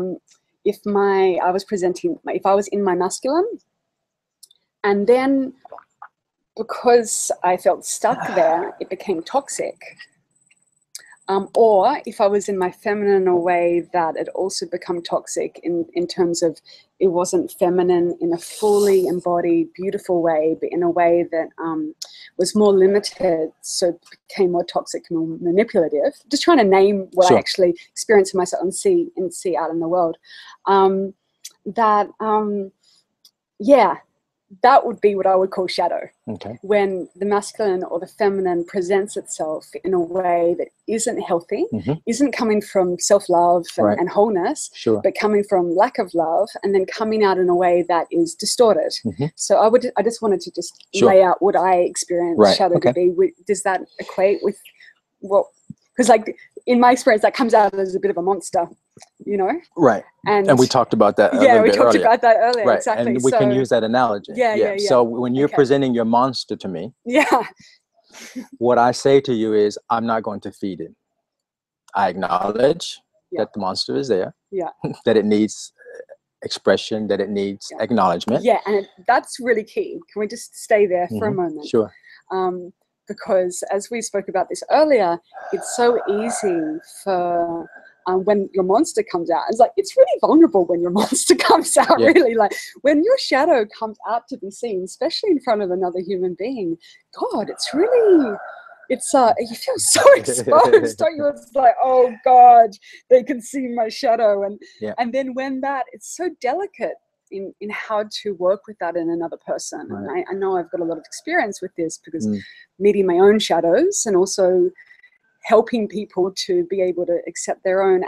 was in my masculine, and then because I felt stuck there, it became toxic. Or if I was in my feminine in a way that it also become toxic in terms of it wasn't feminine in a fully embodied, beautiful way, but in a way that was more limited, so it became more toxic and more manipulative. Just trying to name what I actually experience in myself and see out in the world. That would be what I would call shadow. Okay. When the masculine or the feminine presents itself in a way that isn't healthy, isn't coming from self-love and wholeness, but coming from lack of love, and then coming out in a way that is distorted. So I just wanted to just lay out what I experience shadow to be. Does that equate with what? Because like in my experience, that comes out as a bit of a monster. You know, right? And we talked about that. We talked about that earlier. Right. Exactly. And we can use that analogy. Yeah. So when you're presenting your monster to me, what I say to you is, I'm not going to feed it. I acknowledge that the monster is there. Yeah. That it needs expression. That it needs acknowledgement. Yeah, and that's really key. Can we just stay there for a moment? Sure. Because as we spoke about this earlier, it's so easy for when your monster comes out. It's like, it's really vulnerable when your monster comes out, really. Like when your shadow comes out to be seen, especially in front of another human being, God, it's really, you feel so exposed, don't you? It's like, oh God, they can see my shadow. And then when it's so delicate in how to work with that in another person. Right. And I know I've got a lot of experience with this because meeting my own shadows and also helping people to be able to accept their own.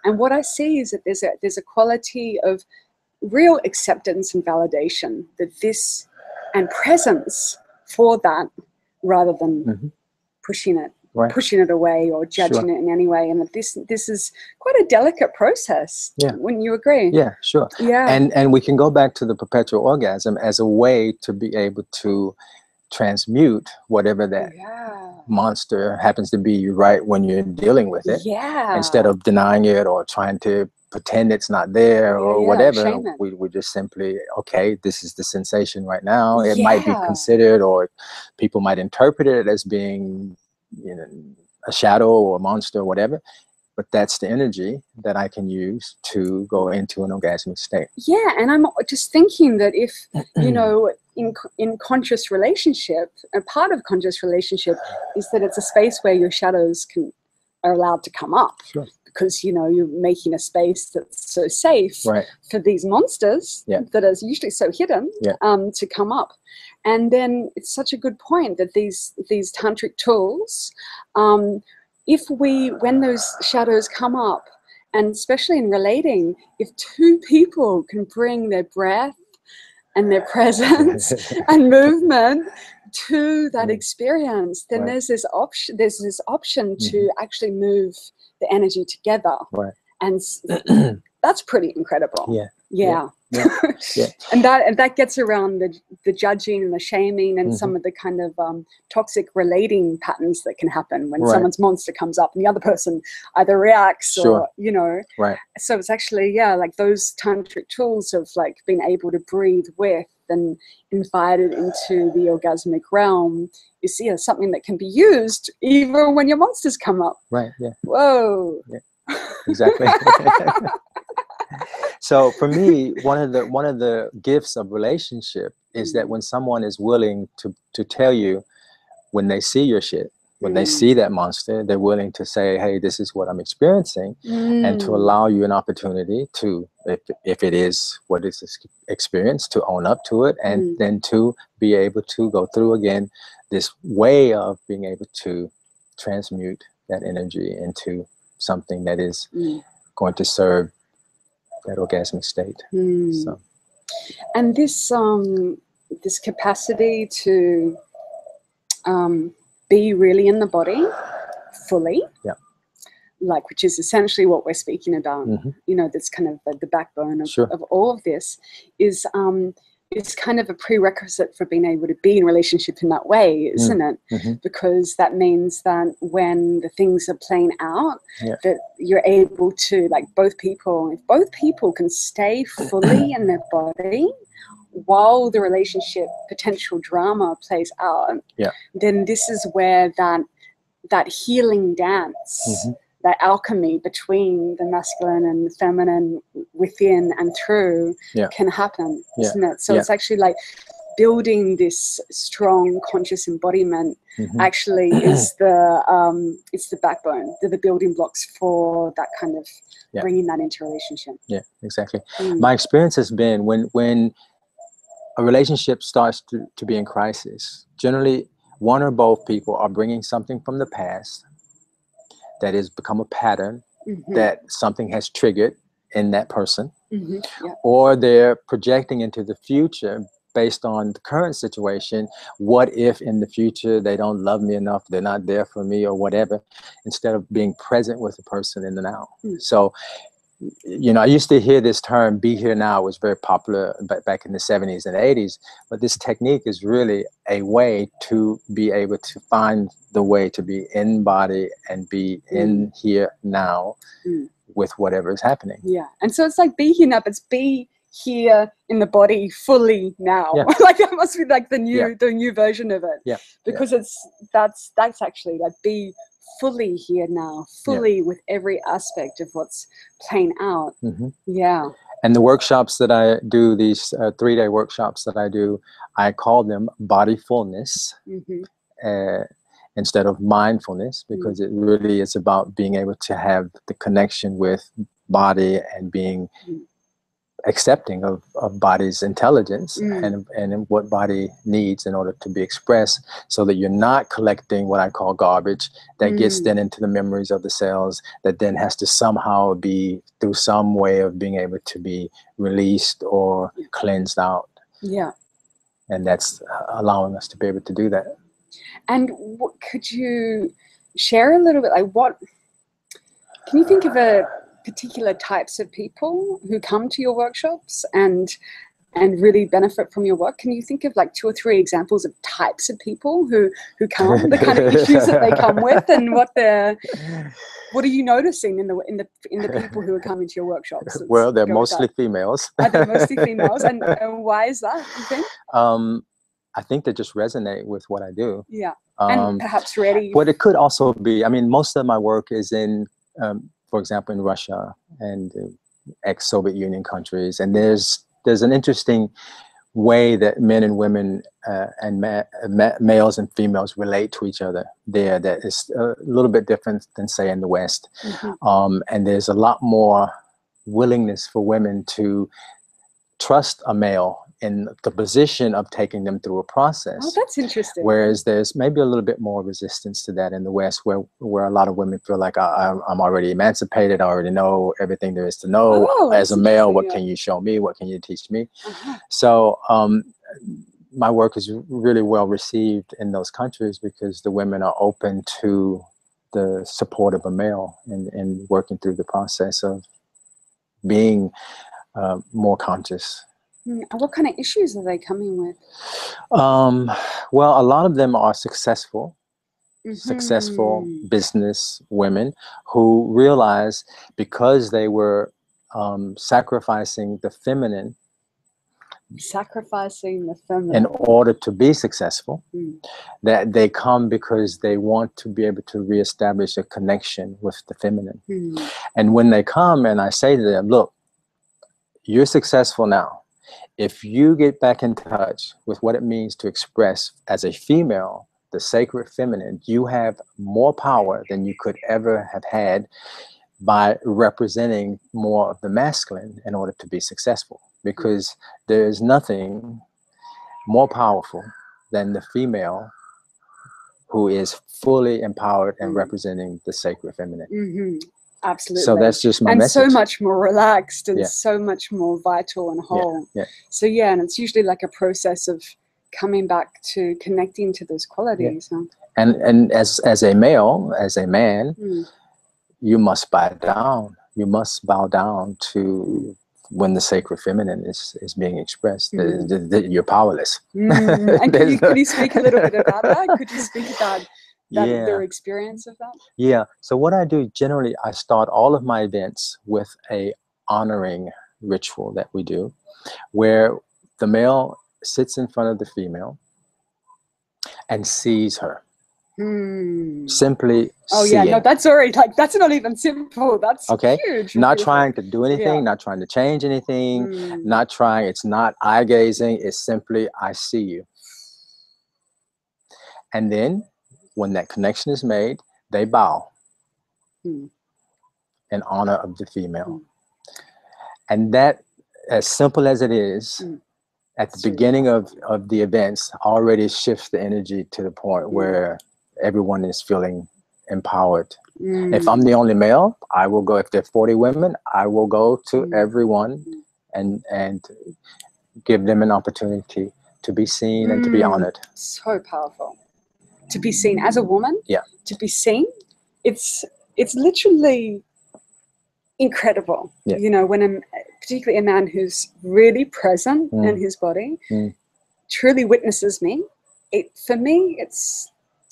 And what I see is that there's a quality of real acceptance and validation and presence for that, rather than pushing it away or judging it in any way. And that this is quite a delicate process. Yeah. Wouldn't you agree? Yeah, sure. Yeah. And we can go back to the perpetual orgasm as a way to be able to transmute whatever that monster happens to be right when you're dealing with it. Yeah. Instead of denying it or trying to pretend it's not there or whatever, we just simply, okay, this is the sensation right now. It might be considered, or people might interpret it as being, a shadow or a monster or whatever. But that's the energy that I can use to go into an orgasmic state. Yeah, and I'm just thinking that if, in conscious relationship, a part of conscious relationship is that it's a space where your shadows are allowed to come up. Sure. Because, you're making a space that's so safe for these monsters that are usually so hidden to come up. And then it's such a good point that these tantric tools, when those shadows come up, and especially in relating, if two people can bring their breath and their presence and movement to that experience, then there's this option to actually move the energy together. Right. And that's pretty incredible. Yeah. Yeah. Yeah. Yeah. And that gets around the judging and the shaming and some of the kind of toxic relating patterns that can happen when someone's monster comes up and the other person either reacts or, you know. Right. So it's actually, like those tantric tools of like being able to breathe with and invite it into the orgasmic realm is something that can be used even when your monsters come up. Right. Yeah. Whoa. Yeah. Exactly. So for me, one of the gifts of relationship is that when someone is willing to tell you when they see your shit, when they see that monster, they're willing to say, hey, this is what I'm experiencing, and to allow you an opportunity to, if it is what is experienced, to own up to it, and then to be able to go through again this way of being able to transmute that energy into something that is going to serve that orgasmic state. So, and this capacity to be really in the body fully, like, which is essentially what we're speaking about. You know, that's kind of the backbone of all of this is kind of a prerequisite for being able to be in relationship in that way, isn't it? Because that means that when the things are playing out, that you're able to, like, if both people can stay fully in their body while the relationship potential drama plays out, then this is where that healing dance, that alchemy between the masculine and the feminine within and through can happen, isn't it? So it's actually like building this strong conscious embodiment actually is it's the backbone, the building blocks for that kind of bringing that into relationship. Yeah, exactly. My experience has been when a relationship starts to be in crisis, generally one or both people are bringing something from the past that has become a pattern that something has triggered in that person, or they're projecting into the future based on the current situation. What if in the future they don't love me enough, they're not there for me or whatever, instead of being present with the person in the now. So, you know, I used to hear this term, be here now, was very popular back in the 70s and 80s, but this technique is really a way to be able to find the way to be in body and be in here now with whatever is happening. Yeah. And so it's like be here now, but it's be here in the body fully now. Like that must be like the new version of it. Because that's actually like be fully here now, fully with every aspect of what's playing out. And the workshops that I do, these 3-day workshops that I do, I call them bodyfulness instead of mindfulness, because it really is about being able to have the connection with body and being accepting of body's intelligence and what body needs in order to be expressed, so that you're not collecting what I call garbage that gets then into the memories of the cells that then has to somehow be through some way of being able to be released or cleansed out. And that's allowing us to be able to do that. And could you share a little bit, like can you think of particular types of people who come to your workshops and really benefit from your work? Can you think of like 2 or 3 examples of types of people who come, the kind of issues that they come with, and what are you noticing in the people who are coming to your workshops? Well, they're mostly females. Are they mostly females? And why is that, you think? I think they just resonate with what I do. And perhaps ready. But it could also be, I mean, most of my work is in for example, in Russia and ex-Soviet Union countries. And there's an interesting way that men and women and males and females relate to each other there that is a little bit different than, say, in the West. And there's a lot more willingness for women to trust a male in the position of taking them through a process. Oh, that's interesting. Whereas there's maybe a little bit more resistance to that in the West, where a lot of women feel like I'm already emancipated, I already know everything there is to know. As a male, what can you show me? What can you teach me? So my work is really well received in those countries because the women are open to the support of a male and working through the process of being more conscious. And what kind of issues are they coming with? Well, a lot of them are successful business women who realize because they were sacrificing the feminine in order to be successful, that they come because they want to be able to reestablish a connection with the feminine. And when they come and I say to them, look, you're successful now. If you get back in touch with what it means to express as a female, the sacred feminine, you have more power than you could ever have had by representing more of the masculine in order to be successful. Because there is nothing more powerful than the female who is fully empowered and representing the sacred feminine. Absolutely. So that's just my message. And so much more relaxed and so much more vital and whole. So and it's usually like a process of coming back to connecting to those qualities. Huh? And as a male, as a man, you must bow down. You must bow down to when the sacred feminine is being expressed. You're powerless. And could you speak a little bit about that? Could you speak about their experience of that? Yeah. So what I do generally, I start all of my events with a honoring ritual that we do, where the male sits in front of the female and sees her. Simply seeing. No, that's already that's not even simple. That's huge. Not trying to do anything, not trying to change anything, not trying. It's not eye gazing. It's simply, I see you. And then when that connection is made, they bow in honor of the female. And that, as simple as it is, at the beginning of the events, already shifts the energy to the point where everyone is feeling empowered. If I'm the only male, I will go. If there are 40 women, I will go to everyone and give them an opportunity to be seen and to be honored. So powerful. To be seen as a woman. To be seen. It's literally incredible. You know, when particularly a man who's really present in his body truly witnesses me. For me, it's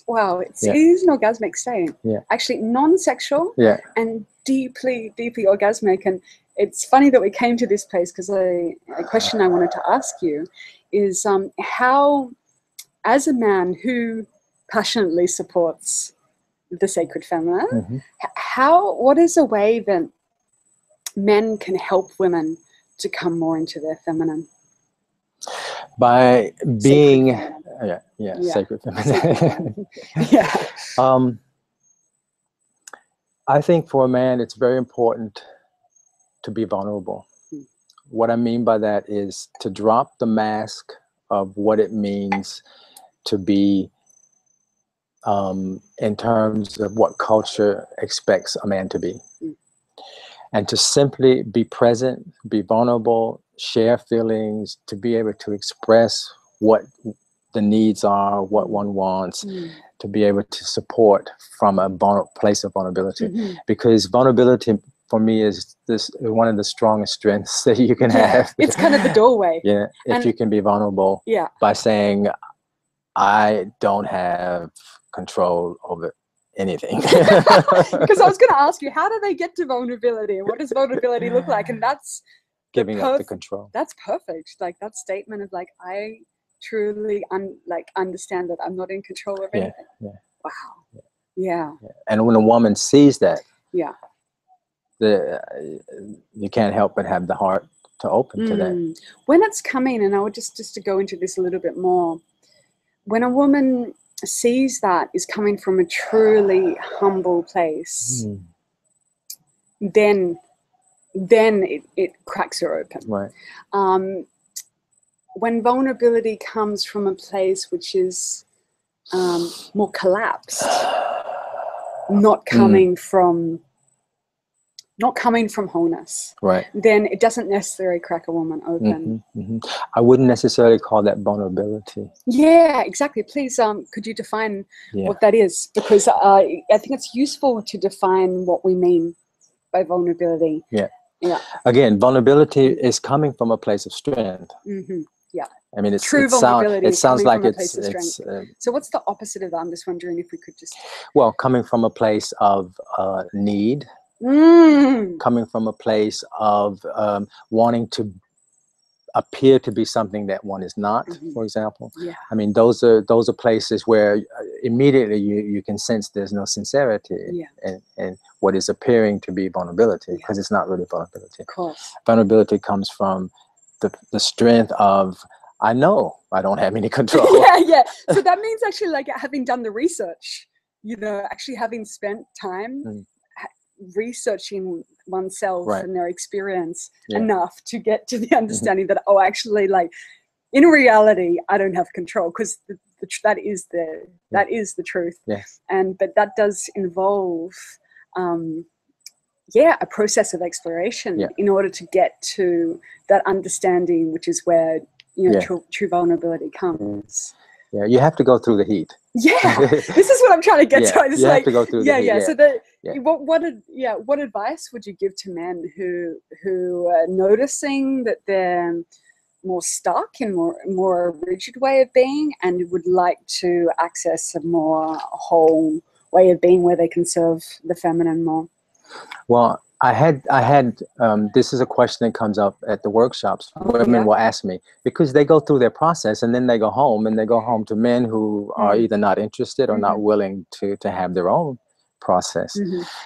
wow, it is an orgasmic state. Actually non-sexual and deeply, deeply orgasmic. And it's funny that we came to this place because a question I wanted to ask you is how, as a man who passionately supports the sacred feminine, what is a way that men can help women to come more into their feminine? By being sacred feminine. I think for a man it's very important to be vulnerable. What I mean by that is to drop the mask of what it means to be in terms of what culture expects a man to be, and to simply be present, be vulnerable, share feelings, to be able to express what the needs are, what one wants, to be able to support from a place of vulnerability. Because vulnerability for me is one of the strongest strengths that you can have. It's kind of the doorway. If you can be vulnerable by saying, I don't have control over anything. Because I was going to ask you, how do they get to vulnerability? What does vulnerability look like? And that's giving up the control. That's perfect. Like that statement of like, I truly understand that I'm not in control of anything. Wow. And when a woman sees that, you can't help but have the heart to open to that. When it's coming, and I would just to go into this a little bit more, when a woman sees that is coming from a truly humble place, then it cracks her open. Right. When vulnerability comes from a place which is more collapsed, not coming from wholeness, right, then it doesn't necessarily crack a woman open. I wouldn't necessarily call that vulnerability. Yeah, exactly. Please, could you define what that is? Because I think it's useful to define what we mean by vulnerability. Yeah. Again, vulnerability is coming from a place of strength. Yeah. I mean, true vulnerability. It sounds like it's. So what's the opposite of that? I'm just wondering if we could just. Well, coming from a place of need, coming from a place of wanting to appear to be something that one is not, for example. Yeah. I mean, those are places where immediately you can sense there's no sincerity in what is appearing to be vulnerability, because it's not really vulnerability. Of course. Vulnerability comes from the strength of, I know I don't have any control. Yeah. So that means actually like having done the research, actually having spent time researching oneself and their experience enough to get to the understanding that, oh, actually, like in reality, I don't have control, because that is the truth. Yes. But that does involve a process of exploration in order to get to that understanding, which is where true vulnerability comes. Yeah, you have to go through the heat. Yeah, this is what I'm trying to get to. It's you have to go through the heat. Yeah. So what advice would you give to men who are noticing that they're more stuck in more rigid way of being, and would like to access a more whole way of being where they can serve the feminine more? Well, I had this is a question that comes up at the workshops. Women will ask me, because they go through their process and then they go home to men who are either not interested or not willing to have their own process.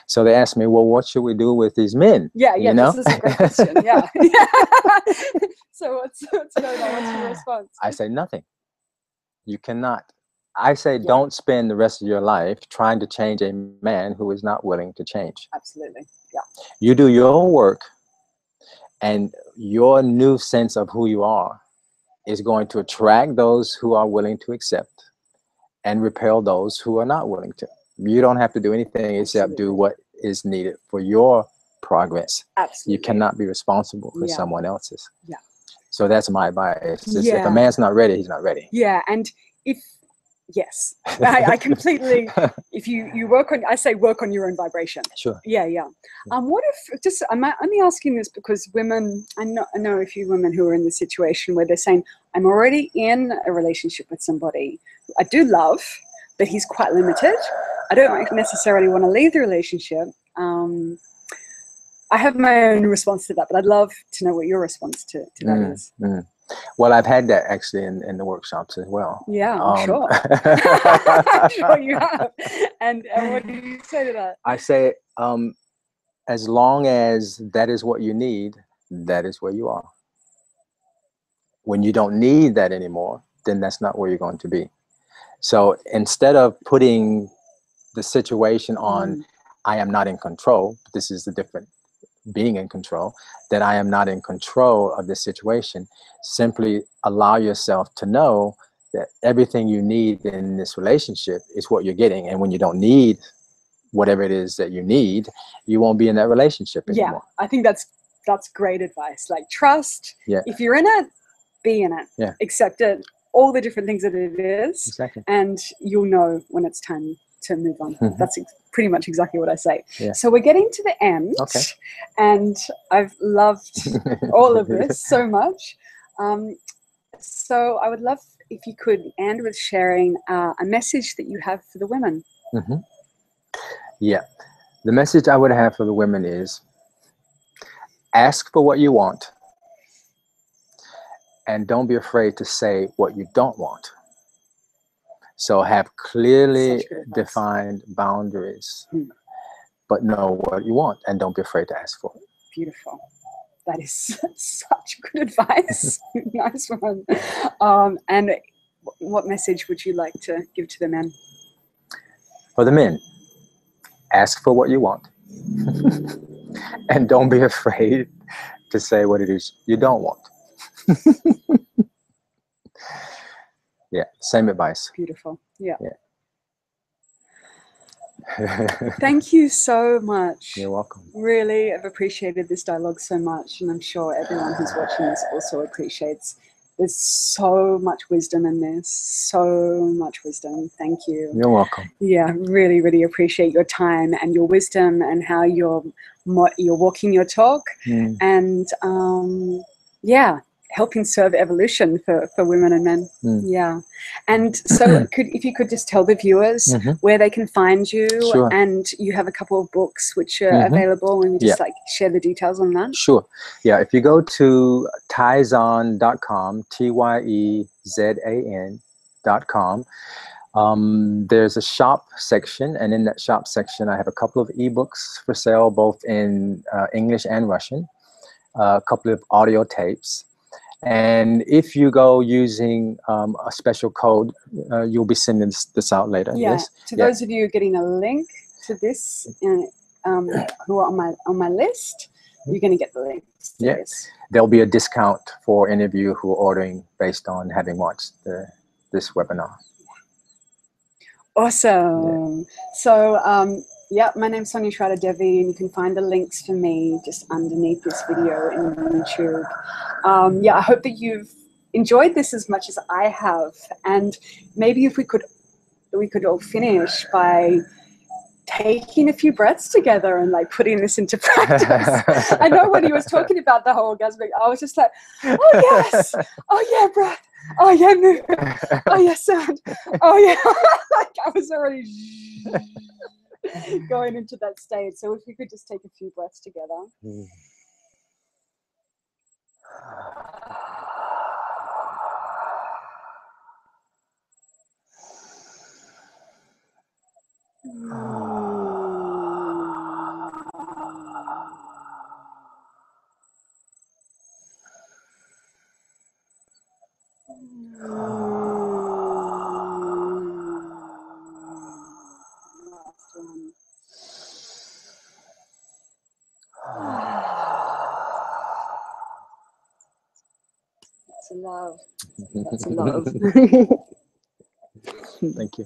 So they ask me, well, what should we do with these men? Yeah, this is a great question. Yeah. So what's going on? What's your response? I say nothing. You cannot. I say, don't spend the rest of your life trying to change a man who is not willing to change. Absolutely. Yeah. You do your work, and your new sense of who you are is going to attract those who are willing to accept and repel those who are not willing to. You don't have to do anything except do what is needed for your progress. Absolutely. You cannot be responsible for someone else's. Yeah. So that's my advice. If a man's not ready, he's not ready. Yeah, and yes, I completely. If you work on, I say work on your own vibration. Sure. Yeah. What if I'm only asking this because women, I know a few women who are in the situation where they're saying, I'm already in a relationship with somebody I do love, but he's quite limited. I don't necessarily want to leave the relationship. I have my own response to that, but I'd love to know what your response to that is. Well, I've had that actually in the workshops as well. Yeah, I'm sure. I'm sure you have. And what do you say to that? I say, as long as that is what you need, that is where you are. When you don't need that anymore, then that's not where you're going to be. So instead of putting the situation on, I am not in control, this is the different being in control, that I am not in control of this situation. Simply allow yourself to know that everything you need in this relationship is what you're getting. And when you don't need whatever it is that you need, you won't be in that relationship anymore. Yeah, I think that's great advice. Like, trust. Yeah. If you're in it, be in it. Yeah. Accept it, all the different things that it is. Exactly. And you'll know when it's time to move on. That's pretty much exactly what I say. Yeah. So we're getting to the end. Okay. And I've loved all of this so much. So I would love if you could end with sharing a message that you have for the women. Yeah. The message I would have for the women is, ask for what you want, and don't be afraid to say what you don't want. So have clearly defined boundaries, but know what you want, and don't be afraid to ask for it. Beautiful. That is such good advice. Nice one. And what message would you like to give to the men? For the men, ask for what you want. And don't be afraid to say what it is you don't want. Yeah, same advice. Beautiful. Yeah. Thank you so much. You're welcome. Really, I've appreciated this dialogue so much, and I'm sure everyone who's watching this also appreciates There's so much wisdom in this, so much wisdom. Thank you. You're welcome. Yeah, really, really appreciate your time and your wisdom and how you're walking your talk, and yeah, helping serve evolution for women and men. Yeah. And so if you could just tell the viewers where they can find you. Sure. And you have a couple of books which are available, and you just like share the details on that. Sure. Yeah, if you go to TyeZan.com, TyeZan.com, there's a shop section, and in that shop section I have a couple of ebooks for sale, both in English and Russian, a couple of audio tapes. And if you go using a special code, you'll be sending this out later. Yeah. Yes. To those of you getting a link to this, who are on my list, you're going to get the links to this. There'll be a discount for any of you who are ordering based on having watched this webinar. Awesome. Yeah. So, my name's Sonja Shradha Devi, and you can find the links for me just underneath this video in YouTube. I hope that you've enjoyed this as much as I have, and maybe if we could all finish by taking a few breaths together and like putting this into practice. I know when he was talking about the whole orgasmic, I was just like, oh yes, oh yeah, breath. Oh yeah, movement. Oh yeah, sound. Oh yeah, like I was already going into that state. So if we could just take a few breaths together. That's a love. That's a love. Thank you.